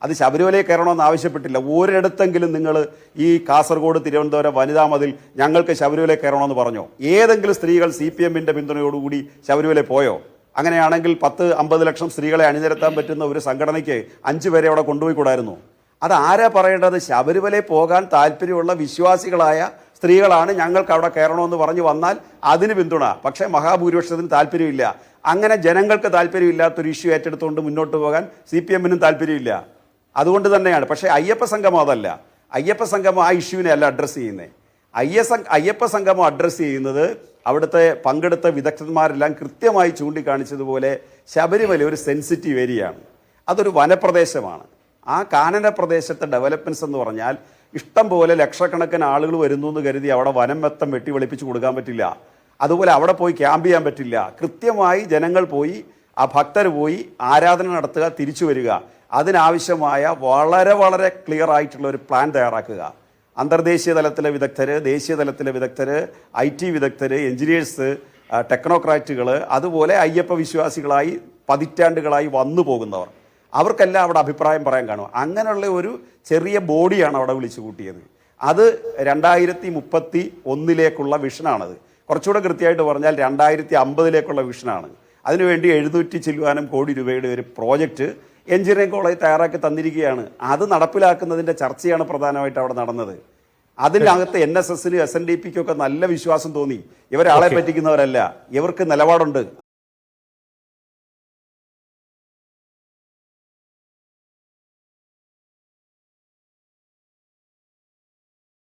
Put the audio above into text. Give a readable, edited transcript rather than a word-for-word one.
അത് ശബരിമലയിൽ കയറണമെന്ന് ആവശ്യപ്പെട്ടില്ല. ഒരിടത്തെങ്കിലും നിങ്ങൾ ഈ കാസർഗോഡ് തിരുവനന്തപുരം വനിതാ മതിൽ ഞങ്ങൾക്ക് ശബരിമലയിൽ കയറണമെന്ന് പറഞ്ഞോ? ഏതെങ്കിലും സ്ത്രീകൾ CPM-ന്റെ പിന്തുണയോടുകൂടി ശബരിമലയിൽ പോയോ? അങ്ങനെയാണെങ്കിൽ 10-50 ലക്ഷം സ്ത്രീകളെ അണിനിരത്താൻ പറ്റുന്ന ഒരു സംഘടനയ്ക്ക് 5 പേരെ അവിടെ കൊണ്ടുപോയി കൂടായിരുന്നു. അത് ആരാ പറയേണ്ടത്? ശബരിമലയിൽ പോകാൻ താല്പര്യമുള്ള വിശ്വാസികളായ സ്ത്രീകളാണ് ഞങ്ങൾക്ക് അവിടെ കയറണമെന്ന് പറഞ്ഞു വന്നാൽ അതിന് പിന്തുണ. പക്ഷേ മഹാഭൂരിപക്ഷത്തിന് താല്പര്യമില്ല. അങ്ങനെ ജനങ്ങൾക്ക് താല്പര്യമില്ലാത്തൊരു ഇഷ്യൂ ഏറ്റെടുത്തുകൊണ്ട് മുന്നോട്ട് പോകാൻ CPM-നും താല്പര്യമില്ല. അതുകൊണ്ട് തന്നെയാണ്. പക്ഷേ അയ്യപ്പ സംഗമം അതല്ല. അയ്യപ്പ സംഗമം ആ ഇഷ്യൂവിനെ അല്ല അഡ്രസ്സ് ചെയ്യുന്നത്. അയ്യപ്പ സംഗമം അഡ്രസ്സ് ചെയ്യുന്നത് അവിടുത്തെ പങ്കെടുത്ത വിദഗ്ധന്മാരെല്ലാം കൃത്യമായി ചൂണ്ടിക്കാണിച്ചതുപോലെ ശബരിമല ഒരു സെൻസിറ്റീവ് ഏരിയയാണ്. അതൊരു വനപ്രദേശമാണ്. ആ കാനന പ്രദേശത്തെ ഡെവലപ്മെൻറ്റ്സ് എന്ന് പറഞ്ഞാൽ ഇഷ്ടം പോലെ ലക്ഷക്കണക്കിന് ആളുകൾ വരുന്നു എന്ന് കരുതി അവിടെ വനം മൊത്തം വെട്ടി വെളിപ്പിച്ച് കൊടുക്കാൻ പറ്റില്ല. അതുപോലെ അവിടെ പോയി ക്യാമ്പ് ചെയ്യാൻ പറ്റില്ല. കൃത്യമായി ജനങ്ങൾ പോയി, ആ ഭക്തർ പോയി ആരാധന നടത്തുക, തിരിച്ചു വരിക. അതിനാവശ്യമായ വളരെ വളരെ ക്ലിയർ ആയിട്ടുള്ള ഒരു പ്ലാൻ തയ്യാറാക്കുക. അന്തർദേശീയ തലത്തിലെ വിദഗ്ധർ, ദേശീയ തലത്തിലെ വിദഗ്ധർ, IT വിദഗ്ധർ, എഞ്ചിനീയേഴ്സ്, ടെക്നോക്രാറ്റുകൾ, അതുപോലെ അയ്യപ്പ വിശ്വാസികളായി പതിറ്റാണ്ടുകളായി വന്നു പോകുന്നവർ, അവർക്കെല്ലാം അവിടെ അഭിപ്രായം പറയാൻ കാണും. അങ്ങനെയുള്ള ഒരു ചെറിയ ബോഡിയാണ് അവിടെ വിളിച്ചു കൂട്ടിയത്. അത് 2031 വിഷനാണത്. കുറച്ചുകൂടെ കൃത്യമായിട്ട് പറഞ്ഞാൽ 2050 വിഷനാണ്. അതിനുവേണ്ടി 700 ചില്ലുവാനും കോടി രൂപയുടെ ഒരു പ്രോജക്റ്റ് എഞ്ചിനീയറിംഗ് കോളേജ് തയ്യാറാക്കി തന്നിരിക്കുകയാണ്. അത് നടപ്പിലാക്കുന്നതിൻ്റെ ചർച്ചയാണ് പ്രധാനമായിട്ട് അവിടെ നടന്നത്. അതിനകത്ത് NSS-നും SNDP-ക്കും ഒക്കെ നല്ല വിശ്വാസം തോന്നി. ഇവരാളെ പറ്റിക്കുന്നവരല്ല, ഇവർക്ക് നിലപാടുണ്ട്.